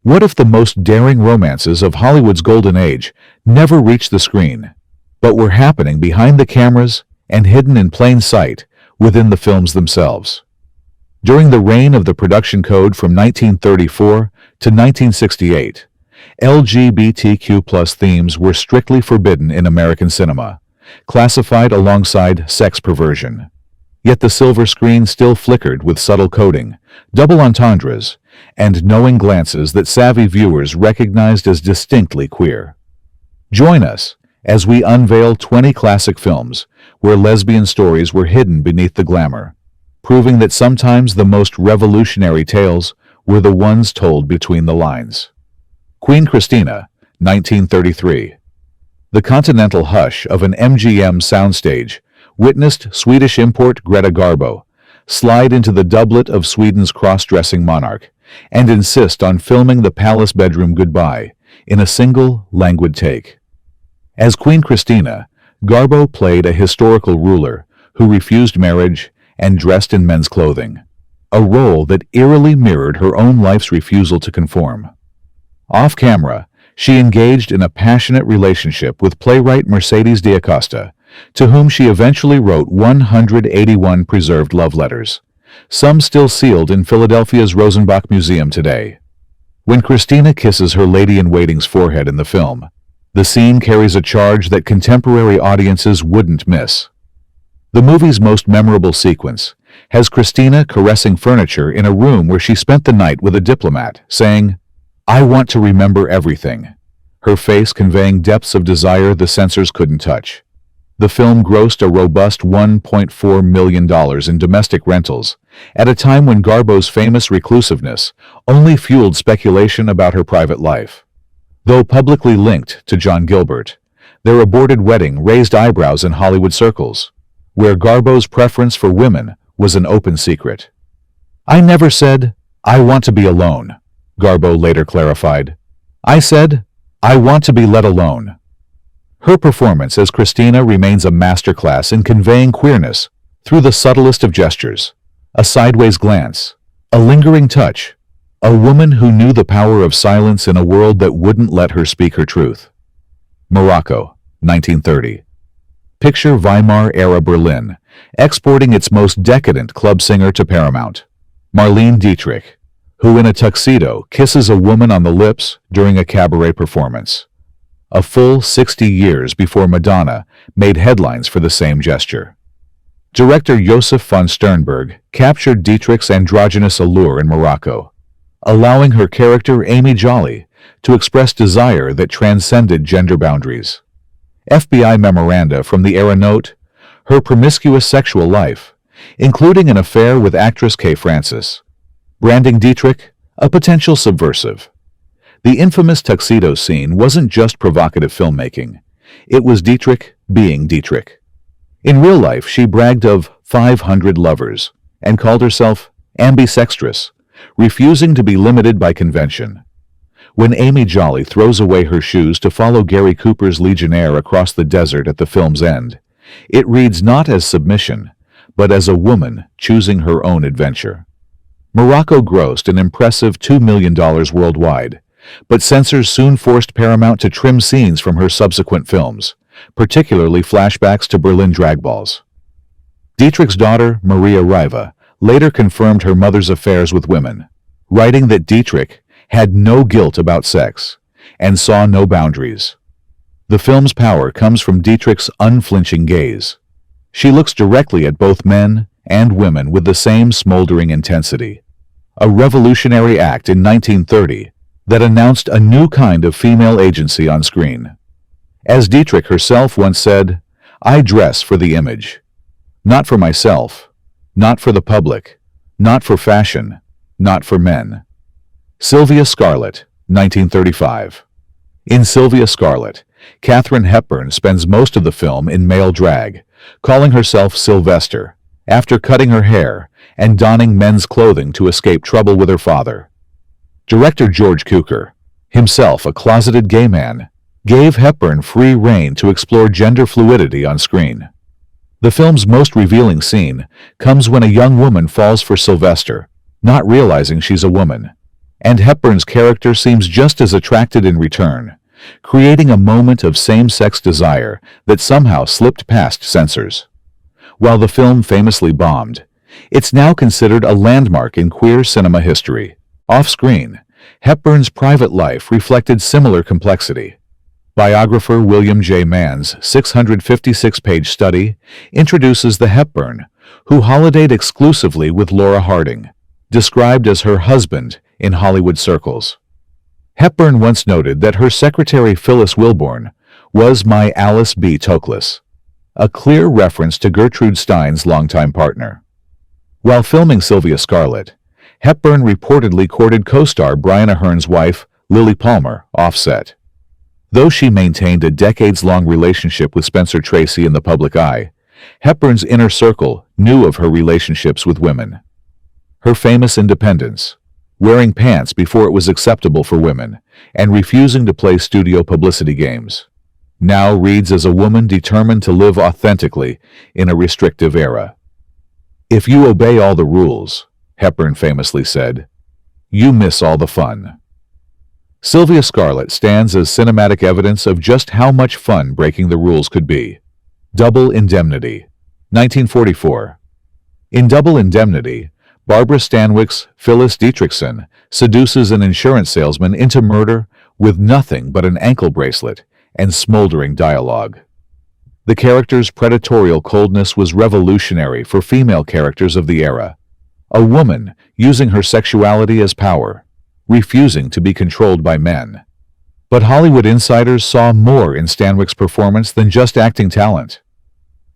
What if the most daring romances of Hollywood's golden age never reached the screen, but were happening behind the cameras and hidden in plain sight within the films themselves? During the reign of the Production Code from 1934 to 1968, LGBTQ+ themes were strictly forbidden in American cinema, classified alongside sex perversion. Yet the silver screen still flickered with subtle coding, double entendres, and knowing glances that savvy viewers recognized as distinctly queer. Join us as we unveil 20 classic films where lesbian stories were hidden beneath the glamour, proving that sometimes the most revolutionary tales were the ones told between the lines. Queen Christina, 1933. The continental hush of an MGM soundstage witnessed Swedish import Greta Garbo slide into the doublet of Sweden's cross-dressing monarch and insist on filming the palace bedroom goodbye in a single, languid take. As Queen Christina, Garbo played a historical ruler who refused marriage and dressed in men's clothing, a role that eerily mirrored her own life's refusal to conform. Off-camera, she engaged in a passionate relationship with playwright Mercedes de Acosta, to whom she eventually wrote 181 preserved love letters, some still sealed in Philadelphia's Rosenbach Museum today. When Christina kisses her lady-in-waiting's forehead in the film, the scene carries a charge that contemporary audiences wouldn't miss. The movie's most memorable sequence has Christina caressing furniture in a room where she spent the night with a diplomat, saying, "I want to remember everything," her face conveying depths of desire the censors couldn't touch. The film grossed a robust $1.4 million in domestic rentals, at a time when Garbo's famous reclusiveness only fueled speculation about her private life. Though publicly linked to John Gilbert, their aborted wedding raised eyebrows in Hollywood circles, where Garbo's preference for women was an open secret. "I never said, 'I want to be alone,'" Garbo later clarified. "I said, 'I want to be let alone.'" Her performance as Christina remains a masterclass in conveying queerness through the subtlest of gestures, a sideways glance, a lingering touch, a woman who knew the power of silence in a world that wouldn't let her speak her truth. Morocco, 1930. Picture Weimar-era Berlin, exporting its most decadent club singer to Paramount, Marlene Dietrich, who in a tuxedo kisses a woman on the lips during a cabaret performance. A full 60 years before Madonna made headlines for the same gesture. Director Josef von Sternberg captured Dietrich's androgynous allure in Morocco, allowing her character Amy Jolly to express desire that transcended gender boundaries. FBI memoranda from the era note her promiscuous sexual life, including an affair with actress Kay Francis, branding Dietrich a potential subversive. The infamous tuxedo scene wasn't just provocative filmmaking. It was Dietrich being Dietrich. In real life, she bragged of 500 lovers and called herself ambisextrous, refusing to be limited by convention. When Amy Jolly throws away her shoes to follow Gary Cooper's Legionnaire across the desert at the film's end, it reads not as submission, but as a woman choosing her own adventure. Morocco grossed an impressive $2 million worldwide, but censors soon forced Paramount to trim scenes from her subsequent films, particularly flashbacks to Berlin drag balls. Dietrich's daughter, Maria Riva, later confirmed her mother's affairs with women, writing that Dietrich had no guilt about sex and saw no boundaries. The film's power comes from Dietrich's unflinching gaze. She looks directly at both men and women with the same smoldering intensity, a revolutionary act in 1930 that announced a new kind of female agency on screen. As Dietrich herself once said, "I dress for the image. Not for myself, not for the public, not for fashion, not for men." Sylvia Scarlet, 1935. In Sylvia Scarlet, Katharine Hepburn spends most of the film in male drag, calling herself Sylvester, after cutting her hair and donning men's clothing to escape trouble with her father. Director George Cukor, himself a closeted gay man, gave Hepburn free rein to explore gender fluidity on screen. The film's most revealing scene comes when a young woman falls for Sylvester, not realizing she's a woman, and Hepburn's character seems just as attracted in return, creating a moment of same-sex desire that somehow slipped past censors. While the film famously bombed, it's now considered a landmark in queer cinema history. Off-screen, Hepburn's private life reflected similar complexity. Biographer William J. Mann's 656-page study introduces the Hepburn, who holidayed exclusively with Laura Harding, described as her husband in Hollywood circles. Hepburn once noted that her secretary Phyllis Wilborn was my Alice B. Toklas, a clear reference to Gertrude Stein's longtime partner. While filming Sylvia Scarlet, Hepburn reportedly courted co-star Brian Ahern's wife, Lily Palmer, off-set. Though she maintained a decades-long relationship with Spencer Tracy in the public eye, Hepburn's inner circle knew of her relationships with women. Her famous independence, wearing pants before it was acceptable for women, and refusing to play studio publicity games, now reads as a woman determined to live authentically in a restrictive era. "If you obey all the rules," Hepburn famously said, "you miss all the fun." Sylvia Scarlet stands as cinematic evidence of just how much fun breaking the rules could be. Double Indemnity, 1944. In Double Indemnity, Barbara Stanwyck's Phyllis Dietrichson seduces an insurance salesman into murder with nothing but an ankle bracelet and smoldering dialogue. The character's predatorial coldness was revolutionary for female characters of the era. A woman using her sexuality as power, refusing to be controlled by men. But Hollywood insiders saw more in Stanwyck's performance than just acting talent.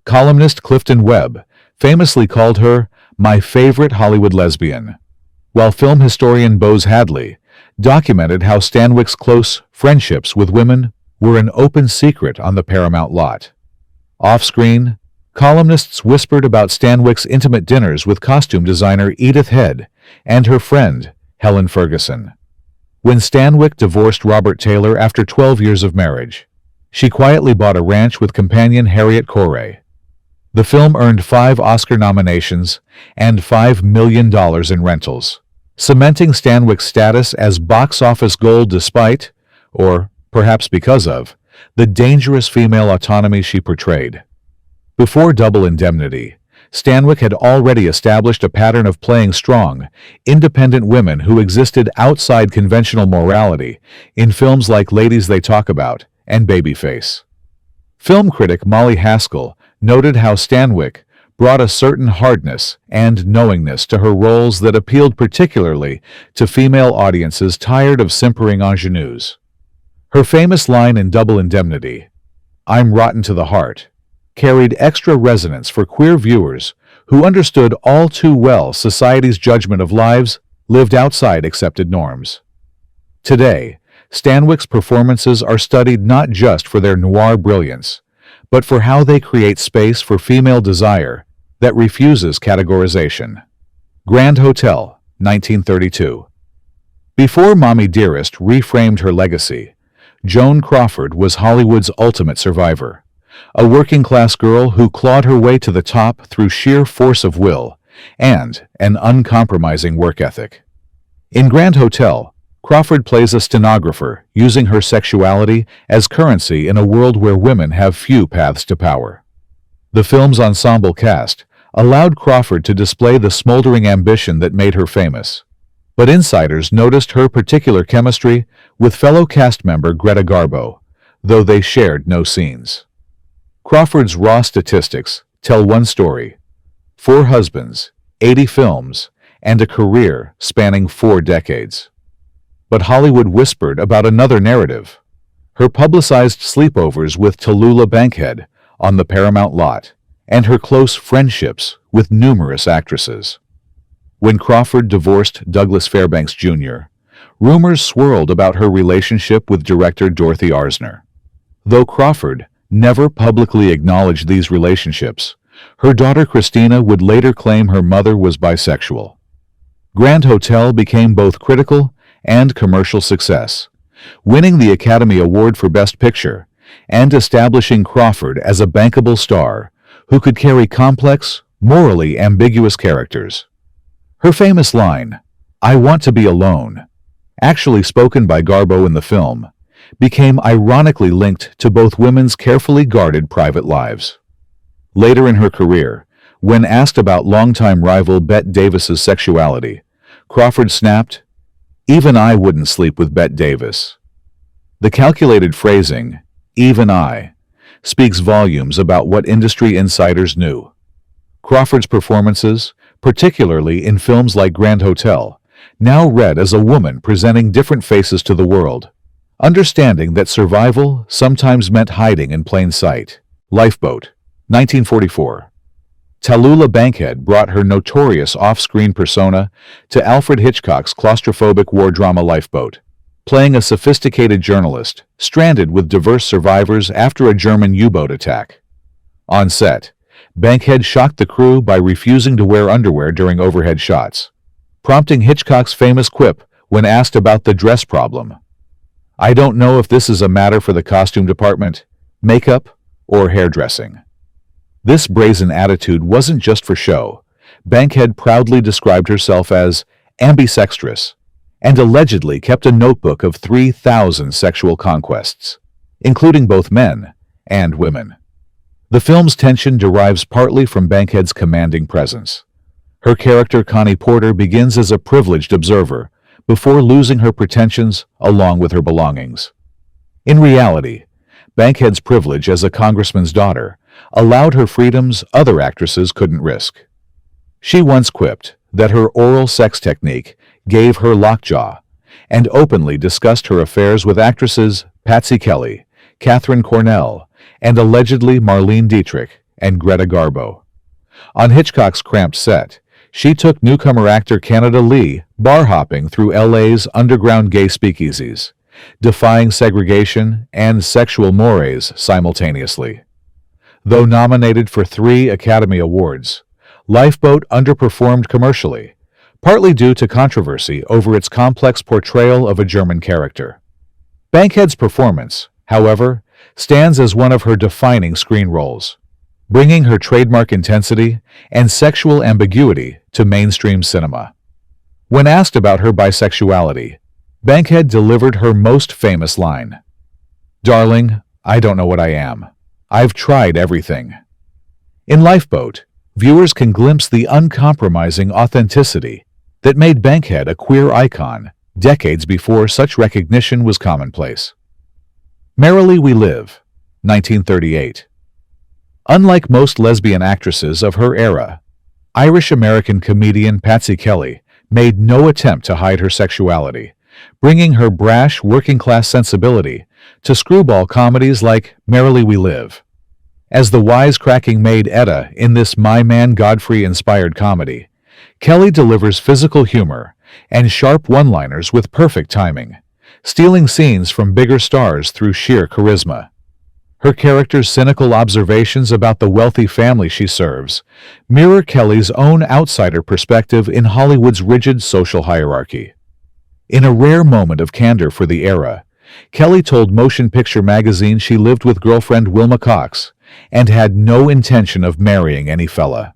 Columnist Clifton Webb famously called her my favorite Hollywood lesbian, while film historian Bose Hadley documented how Stanwyck's close friendships with women were an open secret on the Paramount lot. Off-screen, columnists whispered about Stanwyck's intimate dinners with costume designer Edith Head and her friend, Helen Ferguson. When Stanwyck divorced Robert Taylor after 12 years of marriage, she quietly bought a ranch with companion Harriet Corey. The film earned 5 Oscar nominations and $5 million in rentals, cementing Stanwyck's status as box office gold despite, or perhaps because of, the dangerous female autonomy she portrayed. Before Double Indemnity, Stanwyck had already established a pattern of playing strong, independent women who existed outside conventional morality in films like Ladies They Talk About and Babyface. Film critic Molly Haskell noted how Stanwyck brought a certain hardness and knowingness to her roles that appealed particularly to female audiences tired of simpering ingenues. Her famous line in Double Indemnity, "I'm rotten to the heart," carried extra resonance for queer viewers who understood all too well society's judgment of lives lived outside accepted norms. Today, Stanwyck's performances are studied not just for their noir brilliance, but for how they create space for female desire that refuses categorization. Grand Hotel, 1932. Before Mommy Dearest reframed her legacy, Joan Crawford was Hollywood's ultimate survivor, a working-class girl who clawed her way to the top through sheer force of will and an uncompromising work ethic. In Grand Hotel, Crawford plays a stenographer using her sexuality as currency in a world where women have few paths to power. The film's ensemble cast allowed Crawford to display the smoldering ambition that made her famous, but insiders noticed her particular chemistry with fellow cast member Greta Garbo, though they shared no scenes. Crawford's raw statistics tell one story: 4 husbands, 80 films, and a career spanning 4 decades. But Hollywood whispered about another narrative: her publicized sleepovers with Tallulah Bankhead on the Paramount lot, and her close friendships with numerous actresses. When Crawford divorced Douglas Fairbanks Jr., rumors swirled about her relationship with director Dorothy Arzner. Though Crawford never publicly acknowledged these relationships, her daughter Christina would later claim her mother was bisexual. Grand Hotel became both critical and commercial success, winning the Academy Award for Best Picture and establishing Crawford as a bankable star who could carry complex, morally ambiguous characters. Her famous line, "I want to be alone," actually spoken by Garbo in the film, became ironically linked to both women's carefully guarded private lives. Later in her career, when asked about longtime rival Bette Davis's sexuality, Crawford snapped, "Even I wouldn't sleep with Bette Davis." The calculated phrasing, "even I," speaks volumes about what industry insiders knew. Crawford's performances, particularly in films like Grand Hotel, now read as a woman presenting different faces to the world, understanding that survival sometimes meant hiding in plain sight. Lifeboat, 1944. Tallulah Bankhead brought her notorious off-screen persona to Alfred Hitchcock's claustrophobic war drama Lifeboat, playing a sophisticated journalist stranded with diverse survivors after a German U-boat attack. On set, Bankhead shocked the crew by refusing to wear underwear during overhead shots, prompting Hitchcock's famous quip when asked about the dress problem. "I don't know if this is a matter for the costume department, makeup, or hairdressing." This brazen attitude wasn't just for show. Bankhead proudly described herself as ambisextrous and allegedly kept a notebook of 3,000 sexual conquests, including both men and women. The film's tension derives partly from Bankhead's commanding presence. Her character Connie Porter begins as a privileged observer before losing her pretensions along with her belongings. In reality, Bankhead's privilege as a congressman's daughter allowed her freedoms other actresses couldn't risk. She once quipped that her oral sex technique gave her lockjaw, and openly discussed her affairs with actresses Patsy Kelly, Catherine Cornell, and allegedly Marlene Dietrich and Greta Garbo. On Hitchcock's cramped set, she took newcomer actor Canada Lee bar-hopping through LA's underground gay speakeasies, defying segregation and sexual mores simultaneously. Though nominated for 3 Academy Awards, Lifeboat underperformed commercially, partly due to controversy over its complex portrayal of a German character. Bankhead's performance, however, stands as one of her defining screen roles, bringing her trademark intensity and sexual ambiguity to mainstream cinema. When asked about her bisexuality, Bankhead delivered her most famous line, "Darling, I don't know what I am. I've tried everything." In Lifeboat, viewers can glimpse the uncompromising authenticity that made Bankhead a queer icon decades before such recognition was commonplace. Merrily We Live, 1938. Unlike most lesbian actresses of her era, Irish-American comedian Patsy Kelly made no attempt to hide her sexuality, bringing her brash working-class sensibility to screwball comedies like Merrily We Live. As the wisecracking maid Etta in this My Man Godfrey-inspired comedy, Kelly delivers physical humor and sharp one-liners with perfect timing, stealing scenes from bigger stars through sheer charisma. Her character's cynical observations about the wealthy family she serves mirror Kelly's own outsider perspective in Hollywood's rigid social hierarchy. In a rare moment of candor for the era, Kelly told Motion Picture Magazine she lived with girlfriend Wilma Cox and had no intention of marrying any fella.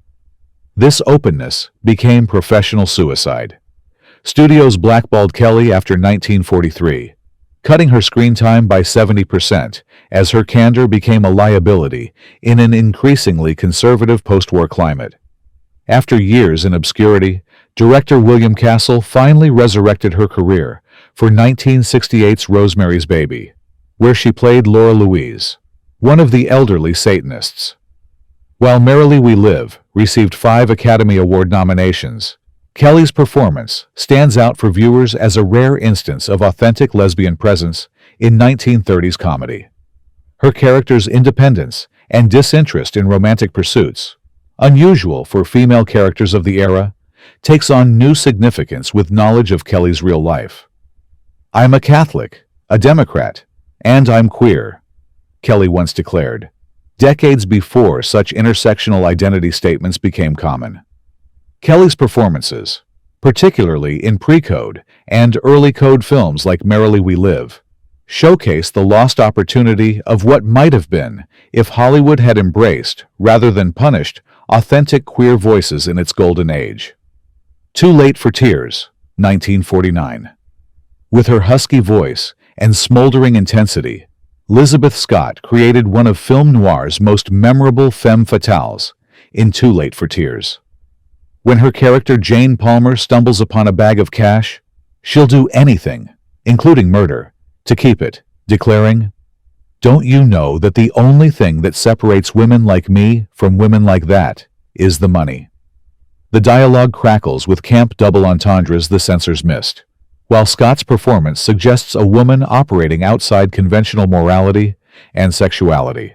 This openness became professional suicide. Studios blackballed Kelly after 1943, cutting her screen time by 70% as her candor became a liability in an increasingly conservative post-war climate. After years in obscurity, director William Castle finally resurrected her career for 1968's Rosemary's Baby, where she played Laura Louise, one of the elderly Satanists. While Merrily We Live received 5 Academy Award nominations, Kelly's performance stands out for viewers as a rare instance of authentic lesbian presence in 1930s comedy. Her character's independence and disinterest in romantic pursuits, unusual for female characters of the era, takes on new significance with knowledge of Kelly's real life. "I'm a Catholic, a Democrat, and I'm queer," Kelly once declared, decades before such intersectional identity statements became common. Kelly's performances, particularly in pre-code and early code films like Merrily We Live, showcase the lost opportunity of what might have been if Hollywood had embraced, rather than punished, authentic queer voices in its golden age. Too Late for Tears, 1949. With her husky voice and smoldering intensity, Elizabeth Scott created one of film noir's most memorable femme fatales in Too Late for Tears. When her character Jane Palmer stumbles upon a bag of cash, she'll do anything, including murder, to keep it, declaring, "Don't you know that the only thing that separates women like me from women like that is the money?" The dialogue crackles with camp double entendres the censors missed, while Scott's performance suggests a woman operating outside conventional morality and sexuality.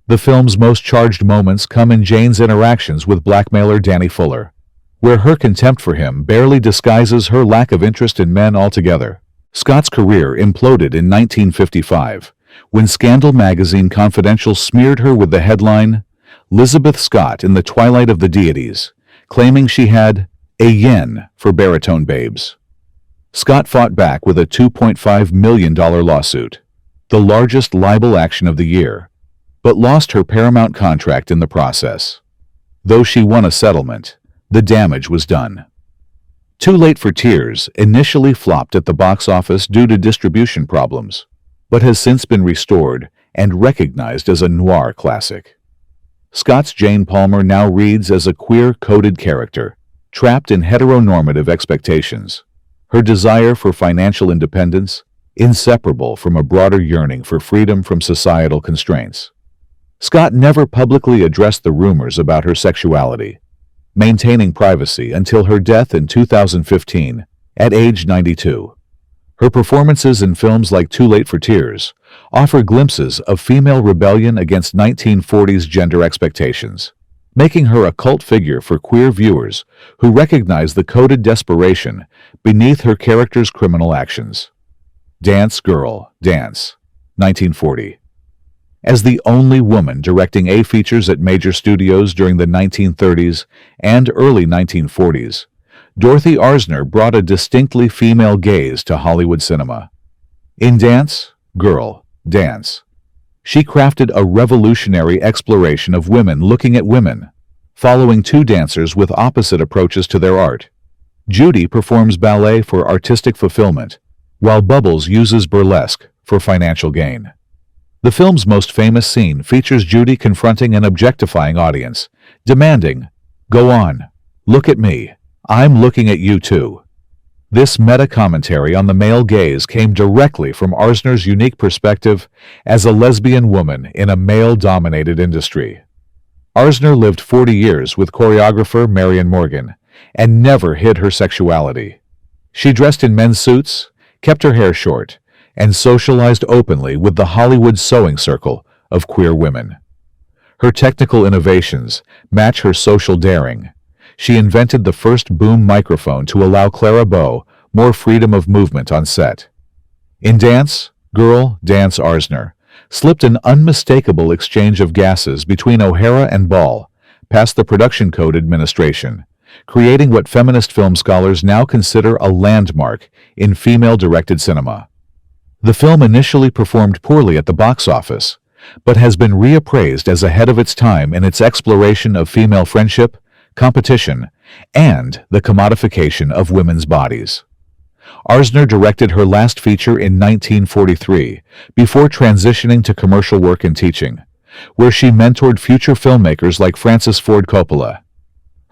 The film's most charged moments come in Jane's interactions with blackmailer Danny Fuller, where her contempt for him barely disguises her lack of interest in men altogether. Scott's career imploded in 1955, when Scandal magazine Confidential smeared her with the headline, "Elizabeth Scott in the Twilight of the Deities," claiming she had a yen for baritone babes. Scott fought back with a $2.5 million lawsuit, the largest libel action of the year, but lost her Paramount contract in the process. Though she won a settlement, the damage was done. Too Late for Tears initially flopped at the box office due to distribution problems, but has since been restored and recognized as a noir classic. Scott's Jane Palmer now reads as a queer-coded character, trapped in heteronormative expectations. Her desire for financial independence, inseparable from a broader yearning for freedom from societal constraints. Scott never publicly addressed the rumors about her sexuality, maintaining privacy until her death in 2015, at age 92. Her performances in films like Too Late for Tears offer glimpses of female rebellion against 1940s gender expectations, making her a cult figure for queer viewers who recognize the coded desperation beneath her character's criminal actions. Dance Girl, Dance, 1940. As the only woman directing A-features at major studios during the 1930s and early 1940s, Dorothy Arzner brought a distinctly female gaze to Hollywood cinema. In Dance Girl, Dance, she crafted a revolutionary exploration of women looking at women, following two dancers with opposite approaches to their art. Judy performs ballet for artistic fulfillment, while Bubbles uses burlesque for financial gain. The film's most famous scene features Judy confronting an objectifying audience, demanding, "Go on, look at me, I'm looking at you too." This meta-commentary on the male gaze came directly from Arzner's unique perspective as a lesbian woman in a male-dominated industry. Arzner lived 40 years with choreographer Marion Morgan and never hid her sexuality. She dressed in men's suits, kept her hair short, and socialized openly with the Hollywood sewing circle of queer women. Her technical innovations match her social daring. She invented the first boom microphone to allow Clara Bow more freedom of movement on set. In Dance Girl, Dance Arzner slipped an unmistakable exchange of gases between O'Hara and Ball past the Production Code Administration, creating what feminist film scholars now consider a landmark in female-directed cinema. The film initially performed poorly at the box office, but has been reappraised as ahead of its time in its exploration of female friendship, competition, and the commodification of women's bodies. Arzner directed her last feature in 1943 before transitioning to commercial work and teaching, where she mentored future filmmakers like Francis Ford Coppola.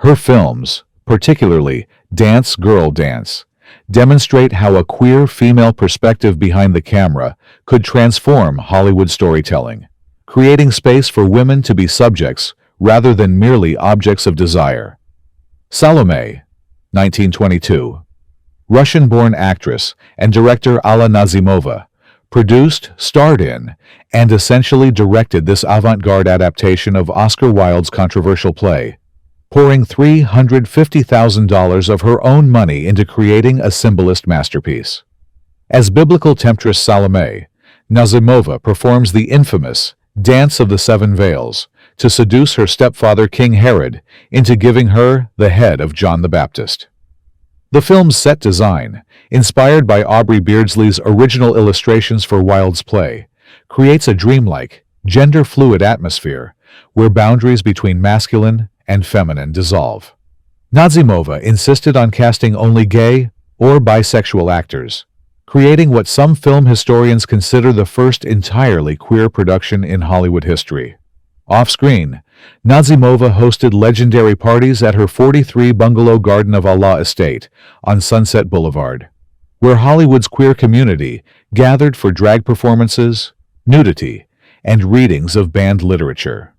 Her films, particularly Dance Girl, Dance, demonstrate how a queer female perspective behind the camera could transform Hollywood storytelling, creating space for women to be subjects rather than merely objects of desire. Salome, 1922. Russian-born actress and director Alla Nazimova produced, starred in, and essentially directed this avant-garde adaptation of Oscar Wilde's controversial play, pouring $350,000 of her own money into creating a symbolist masterpiece. As biblical temptress Salome, Nazimova performs the infamous Dance of the Seven Veils to seduce her stepfather King Herod into giving her the head of John the Baptist. The film's set design, inspired by Aubrey Beardsley's original illustrations for Wilde's play, creates a dreamlike, gender-fluid atmosphere where boundaries between masculine and feminine dissolve. Nazimova insisted on casting only gay or bisexual actors, creating what some film historians consider the first entirely queer production in Hollywood history. Off-screen, Nazimova hosted legendary parties at her 43 bungalow Garden of Allah estate on Sunset Boulevard, where Hollywood's queer community gathered for drag performances, nudity, and readings of banned literature.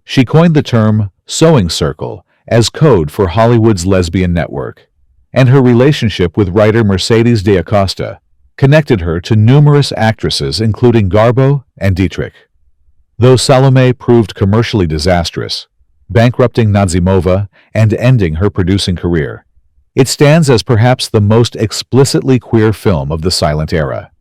She coined the term sewing circle as code for Hollywood's lesbian network, and her relationship with writer Mercedes D'Acosta connected her to numerous actresses including Garbo and Dietrich. Though Salome proved commercially disastrous, bankrupting Nazimova and ending her producing career, it stands as perhaps the most explicitly queer film of the silent era.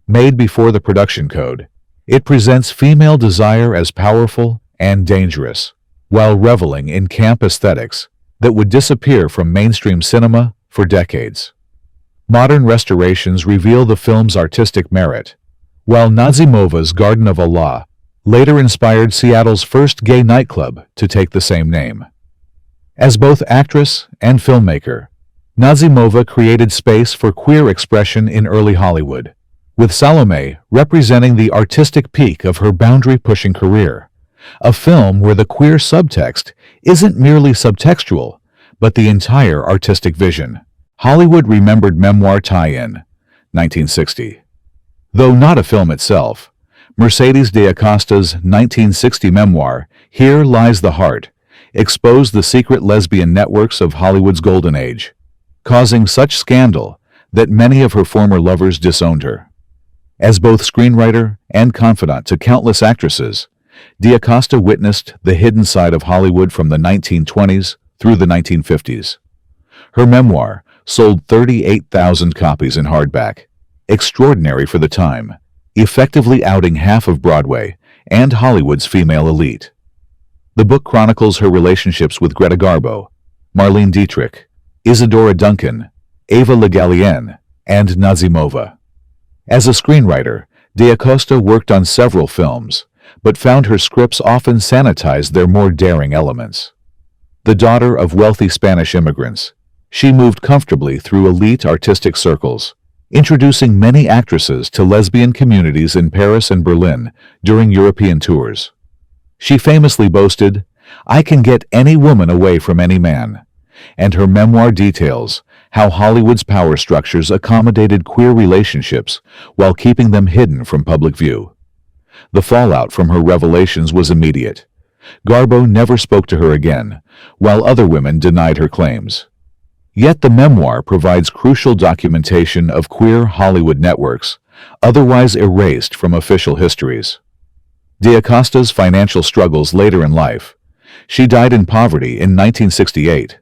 Made before the production code, it presents female desire as powerful and dangerous, while reveling in camp aesthetics that would disappear from mainstream cinema for decades. Modern restorations reveal the film's artistic merit, while Nazimova's Garden of Allah later inspired Seattle's first gay nightclub to take the same name. As both actress and filmmaker, Nazimova created space for queer expression in early Hollywood, with Salome representing the artistic peak of her boundary-pushing career, a film where the queer subtext isn't merely subtextual, but the entire artistic vision. Hollywood Remembered Memoir Tie-In, 1960. Though not a film itself, Mercedes D'Acosta's 1960 memoir, Here Lies the Heart, exposed the secret lesbian networks of Hollywood's golden age, causing such scandal that many of her former lovers disowned her. As both screenwriter and confidant to countless actresses, D'Acosta witnessed the hidden side of Hollywood from the 1920s through the 1950s. Her memoir sold 38,000 copies in hardback, extraordinary for the time, effectively outing half of Broadway and Hollywood's female elite. The book chronicles her relationships with Greta Garbo, Marlene Dietrich, Isadora Duncan, Ava Le Gallienne, and Nazimova. As a screenwriter, D'Acosta worked on several films, but found her scripts often sanitized their more daring elements. The daughter of wealthy Spanish immigrants, she moved comfortably through elite artistic circles, introducing many actresses to lesbian communities in Paris and Berlin during European tours. She famously boasted, "I can get any woman away from any man," and her memoir details how Hollywood's power structures accommodated queer relationships while keeping them hidden from public view. The fallout from her revelations was immediate. Garbo never spoke to her again, while other women denied her claims. Yet the memoir provides crucial documentation of queer Hollywood networks, otherwise erased from official histories. D'Acosta's financial struggles later in life. She died in poverty in 1968.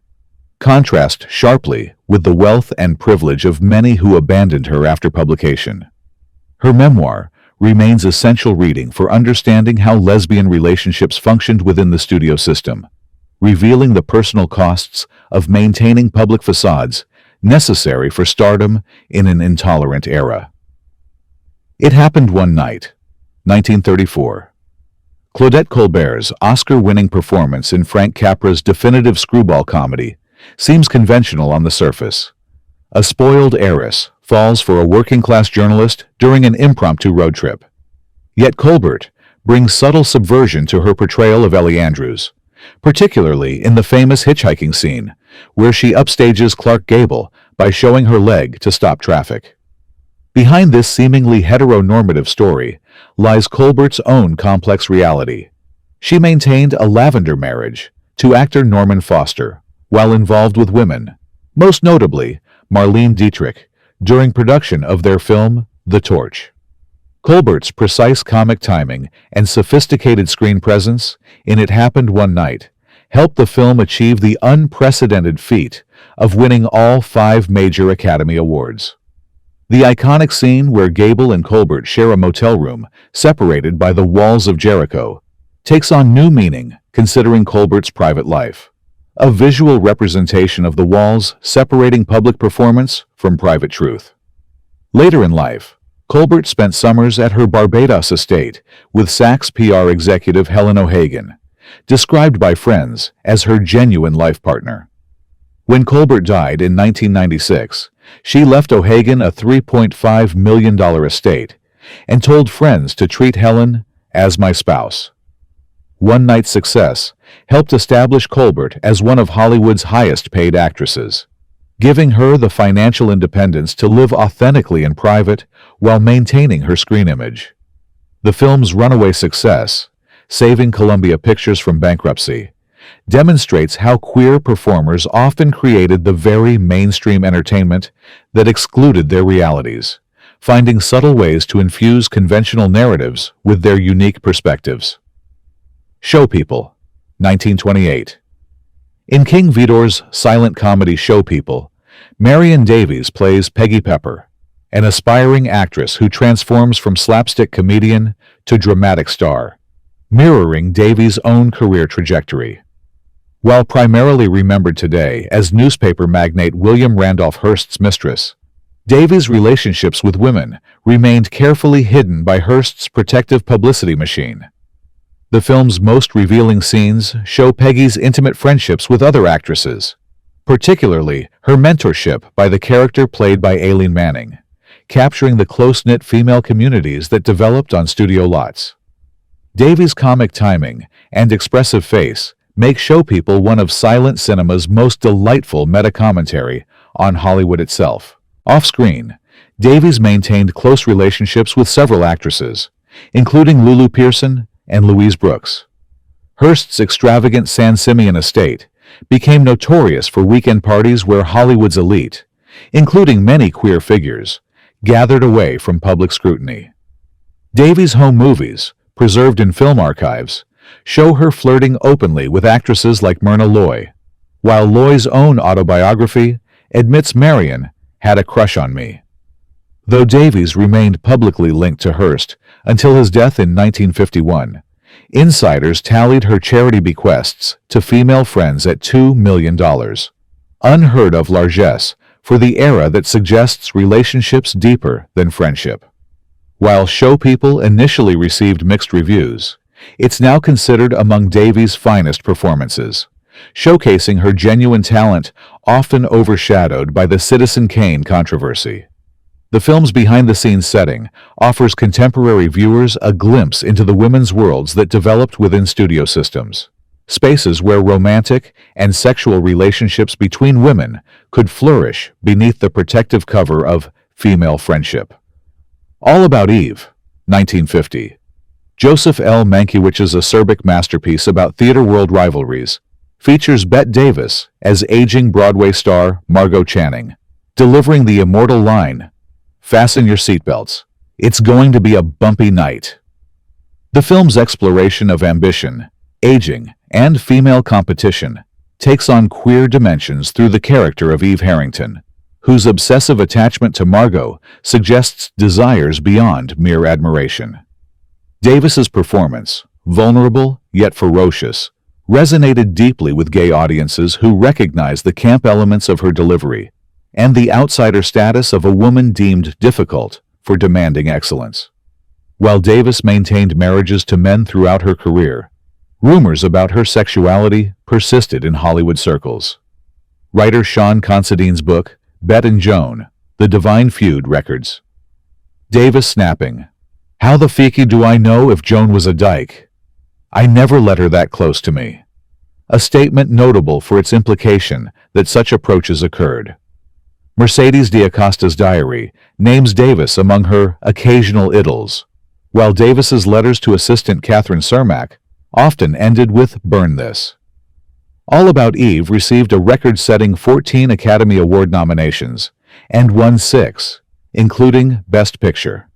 Contrast sharply with the wealth and privilege of many who abandoned her after publication. Her memoir remains essential reading for understanding how lesbian relationships functioned within the studio system, revealing the personal costs of maintaining public facades necessary for stardom in an intolerant era. It Happened One Night, 1934. Claudette Colbert's Oscar-winning performance in Frank Capra's definitive screwball comedy seems conventional on the surface. A spoiled heiress falls for a working-class journalist during an impromptu road trip. Yet Colbert brings subtle subversion to her portrayal of Ellie Andrews, particularly in the famous hitchhiking scene, where she upstages Clark Gable by showing her leg to stop traffic. Behind this seemingly heteronormative story lies Colbert's own complex reality. She maintained a lavender marriage to actor Norman Foster while involved with women, most notably Marlene Dietrich, during production of their film The Torch. Colbert's precise comic timing and sophisticated screen presence in It Happened One Night helped the film achieve the unprecedented feat of winning all 5 major Academy Awards. The iconic scene where Gable and Colbert share a motel room separated by the walls of Jericho takes on new meaning considering Colbert's private life, a visual representation of the walls separating public performance from private truth. Later in life, Colbert spent summers at her Barbados estate with Saks PR executive Helen O'Hagan, described by friends as her genuine life partner. When Colbert died in 1996, she left O'Hagan a $3.5 million estate and told friends to treat Helen as my spouse. One night's success helped establish Colbert as one of Hollywood's highest-paid actresses, giving her the financial independence to live authentically in private while maintaining her screen image. The film's runaway success, saving Columbia Pictures from bankruptcy, demonstrates how queer performers often created the very mainstream entertainment that excluded their realities, finding subtle ways to infuse conventional narratives with their unique perspectives. Show People, 1928. In King Vidor's silent comedy Show People, Marion Davies plays Peggy Pepper, an aspiring actress who transforms from slapstick comedian to dramatic star, mirroring Davies' own career trajectory. While primarily remembered today as newspaper magnate William Randolph Hearst's mistress, Davies' relationships with women remained carefully hidden by Hearst's protective publicity machine. The film's most revealing scenes show Peggy's intimate friendships with other actresses, particularly her mentorship by the character played by Aileen Manning, capturing the close-knit female communities that developed on studio lots. Davies' comic timing and expressive face make Show People one of silent cinema's most delightful meta-commentary on Hollywood itself. Off-screen, Davies maintained close relationships with several actresses, including Lulu Pearson and Louise Brooks. Hearst's extravagant San Simeon estate became notorious for weekend parties where Hollywood's elite, including many queer figures, gathered away from public scrutiny. Davies' home movies, preserved in film archives, show her flirting openly with actresses like Myrna Loy, while Loy's own autobiography admits Marion had a crush on me. Though Davies remained publicly linked to Hearst until his death in 1951, insiders tallied her charity bequests to female friends at $2 million, unheard of largesse for the era that suggests relationships deeper than friendship. While Show People initially received mixed reviews, it's now considered among Davies' finest performances, showcasing her genuine talent often overshadowed by the Citizen Kane controversy. The film's behind-the-scenes setting offers contemporary viewers a glimpse into the women's worlds that developed within studio systems, spaces where romantic and sexual relationships between women could flourish beneath the protective cover of female friendship. All About Eve, 1950. Joseph L. Mankiewicz's acerbic masterpiece about theater world rivalries features Bette Davis as aging Broadway star Margot Channing, delivering the immortal line, "Fasten your seatbelts. It's going to be a bumpy night." The film's exploration of ambition, aging, and female competition takes on queer dimensions through the character of Eve Harrington, whose obsessive attachment to Margot suggests desires beyond mere admiration. Davis's performance, vulnerable yet ferocious, resonated deeply with gay audiences who recognized the camp elements of her delivery and the outsider status of a woman deemed difficult for demanding excellence. While Davis maintained marriages to men throughout her career, rumors about her sexuality persisted in Hollywood circles. Writer Sean Considine's book, Bette and Joan, The Divine Feud records Davis snapping, "How the fecky do I know if Joan was a dyke? I never let her that close to me." A statement notable for its implication that such approaches occurred. Mercedes D'Acosta's diary names Davis among her occasional idols, while Davis's letters to assistant Catherine Cermak often ended with "burn this." All About Eve received a record-setting 14 Academy Award nominations and won 6, including Best Picture.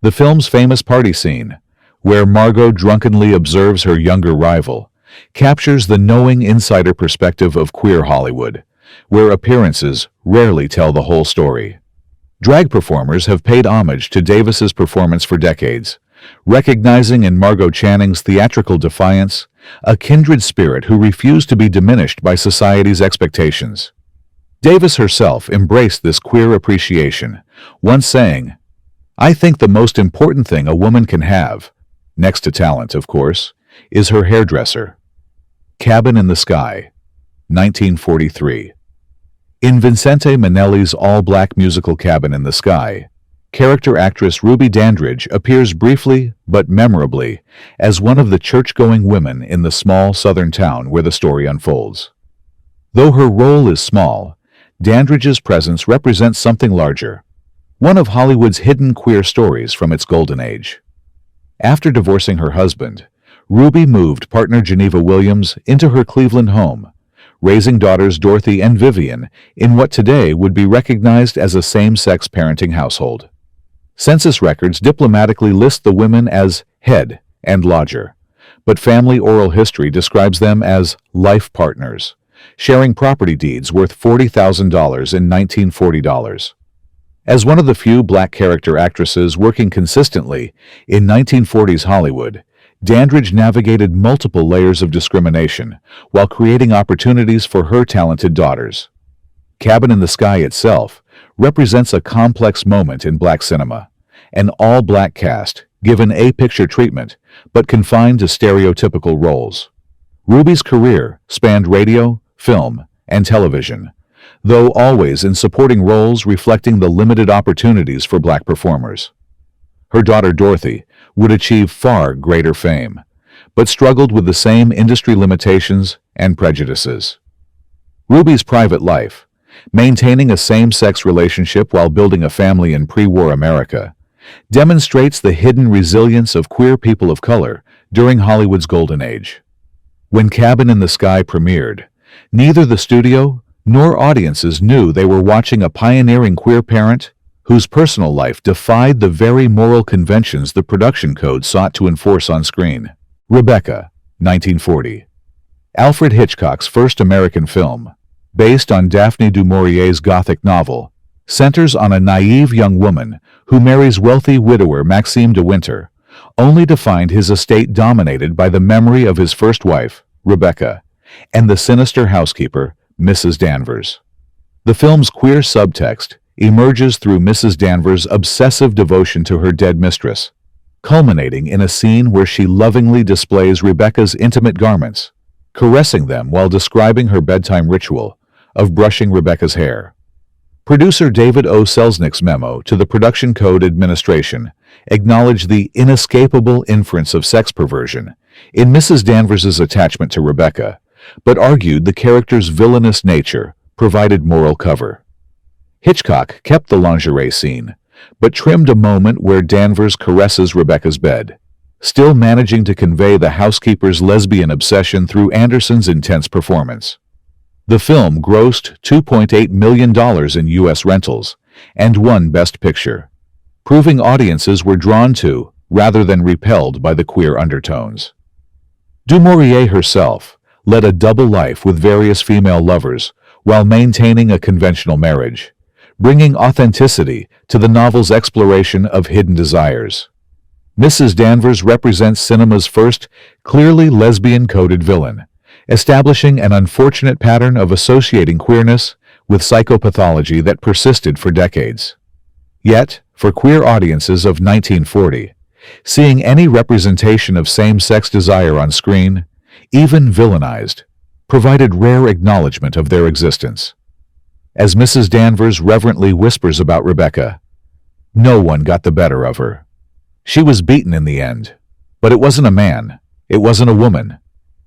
The film's famous party scene, where Margot drunkenly observes her younger rival, captures the knowing insider perspective of queer Hollywood, where appearances rarely tell the whole story. Drag performers have paid homage to Davis's performance for decades, recognizing in Margot Channing's theatrical defiance a kindred spirit who refused to be diminished by society's expectations. Davis herself embraced this queer appreciation, once saying, "I think the most important thing a woman can have, next to talent, of course, is her hairdresser." Cabin in the Sky, 1943. In Vincente Minnelli's all-black musical Cabin in the Sky, character actress Ruby Dandridge appears briefly but memorably as one of the church-going women in the small southern town where the story unfolds. Though her role is small, Dandridge's presence represents something larger, one of Hollywood's hidden queer stories from its golden age. After divorcing her husband, Ruby moved partner Geneva Williams into her Cleveland home, raising daughters Dorothy and Vivian in what today would be recognized as a same-sex parenting household. Census records diplomatically list the women as head and lodger, but family oral history describes them as life partners, sharing property deeds worth $40,000 in 1940 dollars. As one of the few black character actresses working consistently in 1940s Hollywood, Dandridge navigated multiple layers of discrimination while creating opportunities for her talented daughters. Cabin in the Sky itself represents a complex moment in black cinema, an all-black cast given A-picture treatment but confined to stereotypical roles. Ruby's career spanned radio, film, and television, though always in supporting roles reflecting the limited opportunities for black performers. Her daughter Dorothy would achieve far greater fame, but struggled with the same industry limitations and prejudices. Ruby's private life, maintaining a same-sex relationship while building a family in pre-war America, demonstrates the hidden resilience of queer people of color during Hollywood's golden age. When Cabin in the Sky premiered, neither the studio nor audiences knew they were watching a pioneering queer parent whose personal life defied the very moral conventions the production code sought to enforce on screen. Rebecca, 1940. Alfred Hitchcock's first American film, based on Daphne du Maurier's Gothic novel, centers on a naive young woman who marries wealthy widower Maxime de Winter, only to find his estate dominated by the memory of his first wife, Rebecca, and the sinister housekeeper, Mrs. Danvers. The film's queer subtext emerges through Mrs. Danvers' obsessive devotion to her dead mistress, culminating in a scene where she lovingly displays Rebecca's intimate garments, caressing them while describing her bedtime ritual of brushing Rebecca's hair. Producer David O. Selznick's memo to the Production Code Administration acknowledged the inescapable inference of sex perversion in Mrs. Danvers' attachment to Rebecca, but argued the character's villainous nature provided moral cover. Hitchcock kept the lingerie scene, but trimmed a moment where Danvers caresses Rebecca's bed, still managing to convey the housekeeper's lesbian obsession through Anderson's intense performance. The film grossed $2.8 million in U.S. rentals and won Best Picture, proving audiences were drawn to, rather than repelled by the queer undertones. Du Maurier herself led a double life with various female lovers while maintaining a conventional marriage, bringing authenticity to the novel's exploration of hidden desires. Mrs. Danvers represents cinema's first clearly lesbian-coded villain, establishing an unfortunate pattern of associating queerness with psychopathology that persisted for decades. Yet, for queer audiences of 1940, seeing any representation of same-sex desire on screen, even villainized, provided rare acknowledgement of their existence. As Mrs. Danvers reverently whispers about Rebecca, no one got the better of her. She was beaten in the end, but it wasn't a man, it wasn't a woman,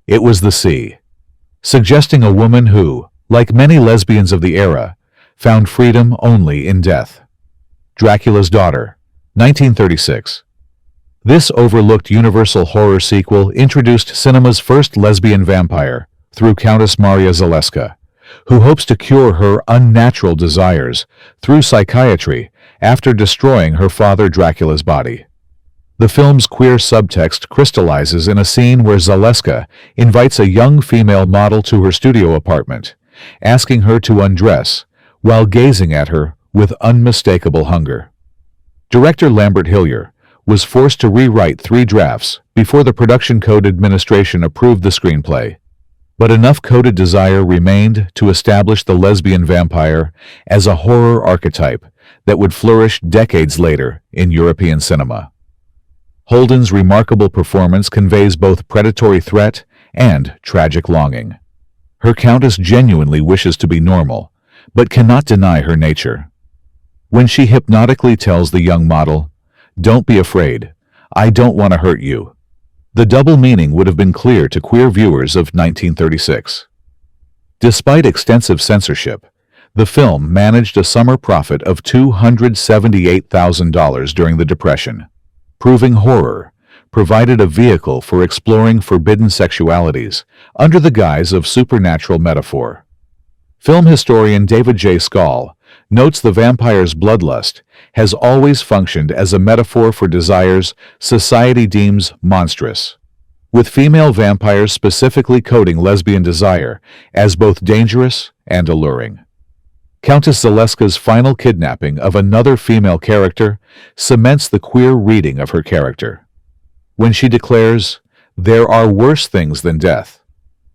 it was the sea, suggesting a woman who, like many lesbians of the era, found freedom only in death. Dracula's Daughter, 1936. This overlooked Universal horror sequel introduced cinema's first lesbian vampire through Countess Maria Zaleska, who hopes to cure her unnatural desires through psychiatry after destroying her father Dracula's body. The film's queer subtext crystallizes in a scene where Zaleska invites a young female model to her studio apartment, asking her to undress while gazing at her with unmistakable hunger. Director Lambert Hillier was forced to rewrite 3 drafts before the Production Code Administration approved the screenplay, but enough coded desire remained to establish the lesbian vampire as a horror archetype that would flourish decades later in European cinema. Holden's remarkable performance conveys both predatory threat and tragic longing. Her countess genuinely wishes to be normal, but cannot deny her nature. When she hypnotically tells the young model, "Don't be afraid, I don't want to hurt you," the double meaning would have been clear to queer viewers of 1936. Despite extensive censorship, the film managed a summer profit of $278,000 during the Depression, proving horror provided a vehicle for exploring forbidden sexualities under the guise of supernatural metaphor. Film historian David J. Scarlet notes the vampire's bloodlust has always functioned as a metaphor for desires society deems monstrous, with female vampires specifically coding lesbian desire as both dangerous and alluring. Countess Zaleska's final kidnapping of another female character cements the queer reading of her character. When she declares, "There are worse things than death,"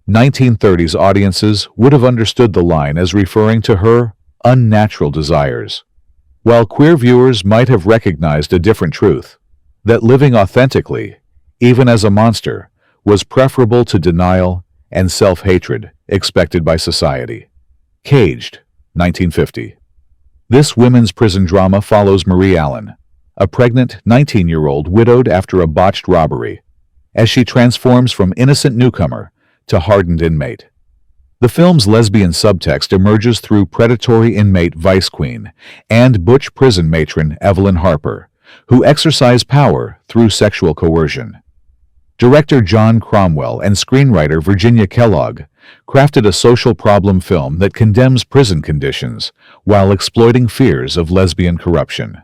1930s audiences would have understood the line as referring to her unnatural desires, while queer viewers might have recognized a different truth, that living authentically, even as a monster, was preferable to denial and self-hatred expected by society. Caged, 1950. This women's prison drama follows Marie Allen, a pregnant 19-year-old widowed after a botched robbery, as she transforms from innocent newcomer to hardened inmate. The film's lesbian subtext emerges through predatory inmate Vice Queen and butch prison matron Evelyn Harper, who exercise power through sexual coercion. Director John Cromwell and screenwriter Virginia Kellogg crafted a social problem film that condemns prison conditions while exploiting fears of lesbian corruption.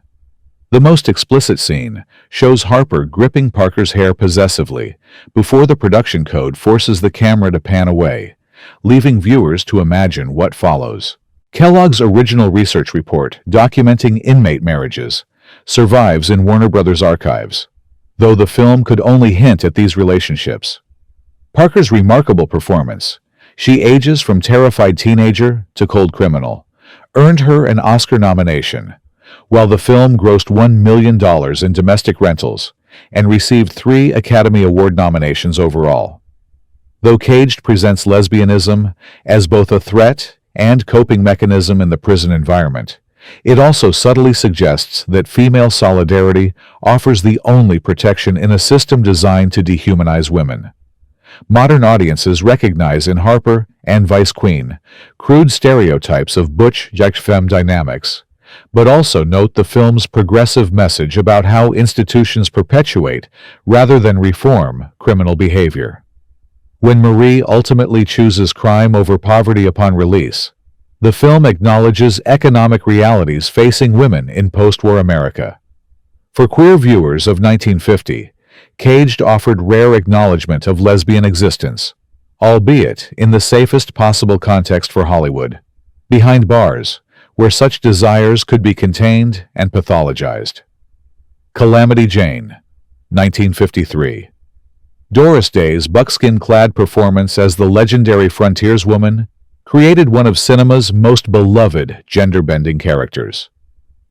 The most explicit scene shows Harper gripping Parker's hair possessively before the production code forces the camera to pan away, leaving viewers to imagine what follows. Kellogg's original research report documenting inmate marriages survives in Warner Brothers archives, though the film could only hint at these relationships. Parker's remarkable performance, she ages from terrified teenager to cold criminal, earned her an Oscar nomination, while the film grossed $1 million in domestic rentals and received 3 Academy Award nominations overall. Though Caged presents lesbianism as both a threat and coping mechanism in the prison environment, it also subtly suggests that female solidarity offers the only protection in a system designed to dehumanize women. Modern audiences recognize in Harper and Vice Queen crude stereotypes of butch-femme dynamics, but also note the film's progressive message about how institutions perpetuate, rather than reform, criminal behavior. When Marie ultimately chooses crime over poverty upon release, the film acknowledges economic realities facing women in post-war America. For queer viewers of 1950, Caged offered rare acknowledgement of lesbian existence, albeit in the safest possible context for Hollywood, behind bars, where such desires could be contained and pathologized. Calamity Jane, 1953. Doris Day's buckskin-clad performance as the legendary frontierswoman created one of cinema's most beloved gender-bending characters.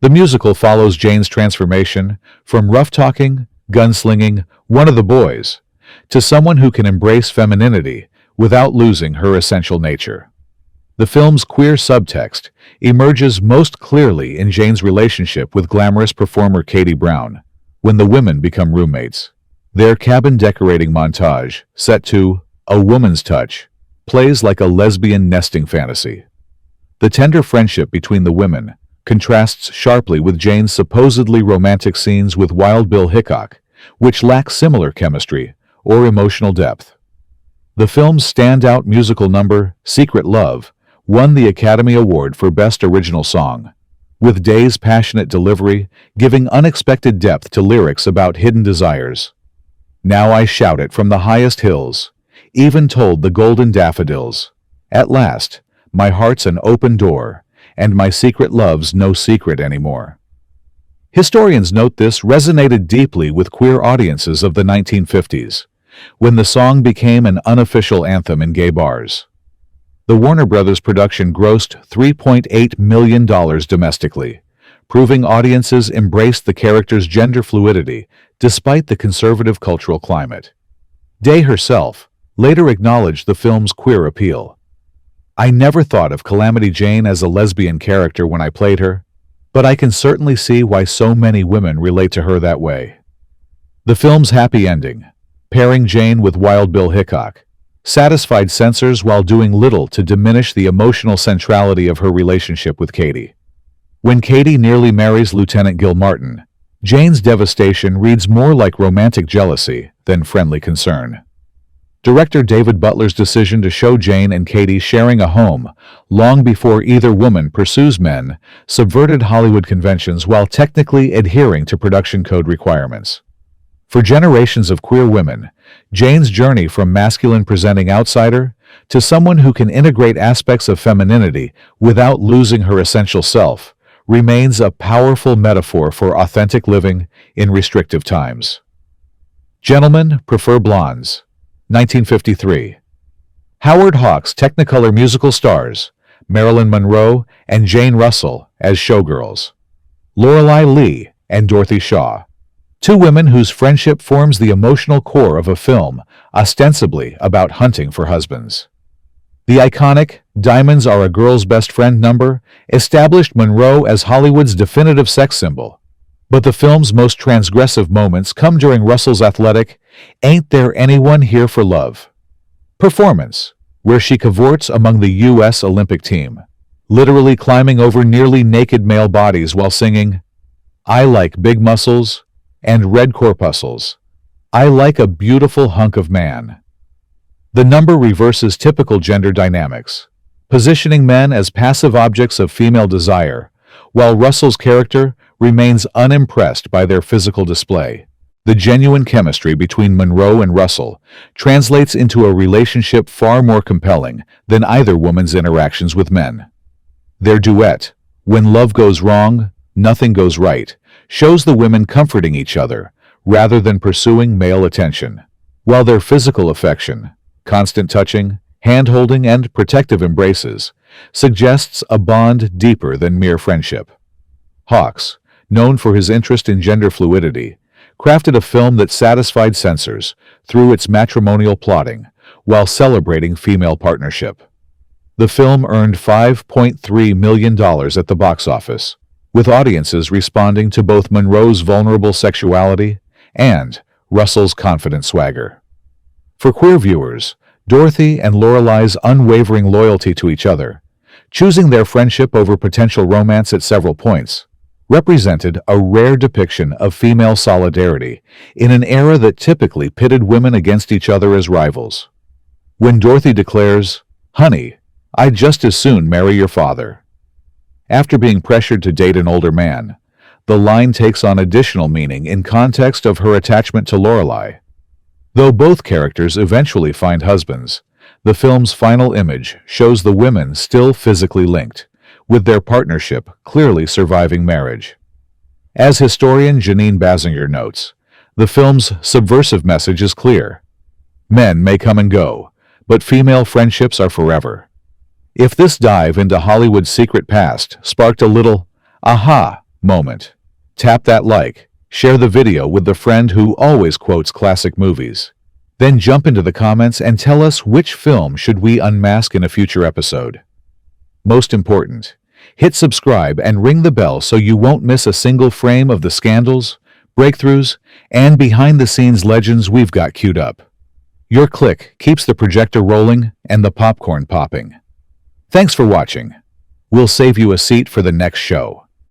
The musical follows Jane's transformation from rough-talking, gunslinging, one of the boys, to someone who can embrace femininity without losing her essential nature. The film's queer subtext emerges most clearly in Jane's relationship with glamorous performer Katie Brown, when the women become roommates. Their cabin decorating montage, set to A Woman's Touch, plays like a lesbian nesting fantasy. The tender friendship between the women contrasts sharply with Jane's supposedly romantic scenes with Wild Bill Hickok, which lack similar chemistry or emotional depth. The film's standout musical number, Secret Love, won the Academy Award for Best Original Song, with Day's passionate delivery giving unexpected depth to lyrics about hidden desires. Now I shout it from the highest hills, even told the golden daffodils. At last, my heart's an open door, and my secret love's no secret anymore. Historians note this resonated deeply with queer audiences of the 1950s, when the song became an unofficial anthem in gay bars. The Warner Brothers production grossed $3.8 million domestically, proving audiences embraced the character's gender fluidity despite the conservative cultural climate. Day herself later acknowledged the film's queer appeal. I never thought of Calamity Jane as a lesbian character when I played her, but I can certainly see why so many women relate to her that way. The film's happy ending, pairing Jane with Wild Bill Hickok, satisfied censors while doing little to diminish the emotional centrality of her relationship with Katie. When Katie nearly marries Lieutenant Gil Martin, Jane's devastation reads more like romantic jealousy than friendly concern. Director David Butler's decision to show Jane and Katie sharing a home long before either woman pursues men subverted Hollywood conventions while technically adhering to production code requirements. For generations of queer women, Jane's journey from masculine-presenting outsider to someone who can integrate aspects of femininity without losing her essential self remains a powerful metaphor for authentic living in restrictive times. Gentlemen prefer blondes. 1953. Howard Hawks' Technicolor musical stars, Marilyn Monroe and Jane Russell as showgirls. Lorelei Lee and Dorothy Shaw. Two women whose friendship forms the emotional core of a film ostensibly about hunting for husbands. The iconic "Diamonds Are a Girl's Best Friend" number established Monroe as Hollywood's definitive sex symbol. But the film's most transgressive moments come during Russell's athletic "Ain't There Anyone Here for Love" performance, where she cavorts among the U.S. Olympic team, literally climbing over nearly naked male bodies while singing, "I like big muscles and red corpuscles. I like a beautiful hunk of man." The number reverses typical gender dynamics, positioning men as passive objects of female desire, while Russell's character remains unimpressed by their physical display. The genuine chemistry between Monroe and Russell translates into a relationship far more compelling than either woman's interactions with men. Their duet, "When Love Goes Wrong, Nothing Goes Right," shows the women comforting each other rather than pursuing male attention, while their physical affection, constant touching, hand-holding, and protective embraces, suggests a bond deeper than mere friendship. Hawks, known for his interest in gender fluidity, crafted a film that satisfied censors through its matrimonial plotting while celebrating female partnership. The film earned $5.3 million at the box office, with audiences responding to both Monroe's vulnerable sexuality and Russell's confident swagger. For queer viewers, Dorothy and Lorelei's unwavering loyalty to each other, choosing their friendship over potential romance at several points, represented a rare depiction of female solidarity in an era that typically pitted women against each other as rivals. When Dorothy declares, "Honey, I'd just as soon marry your father," after being pressured to date an older man, the line takes on additional meaning in context of her attachment to Lorelei. Though both characters eventually find husbands, the film's final image shows the women still physically linked, with their partnership clearly surviving marriage. As historian Janine Basinger notes, the film's subversive message is clear. Men may come and go, but female friendships are forever. If this dive into Hollywood's secret past sparked a little aha moment, tap that like, share the video with the friend who always quotes classic movies. Then jump into the comments and tell us which film should we unmask in a future episode. Most important, hit subscribe and ring the bell so you won't miss a single frame of the scandals, breakthroughs, and behind-the-scenes legends we've got queued up. Your click keeps the projector rolling and the popcorn popping. Thanks for watching. We'll save you a seat for the next show.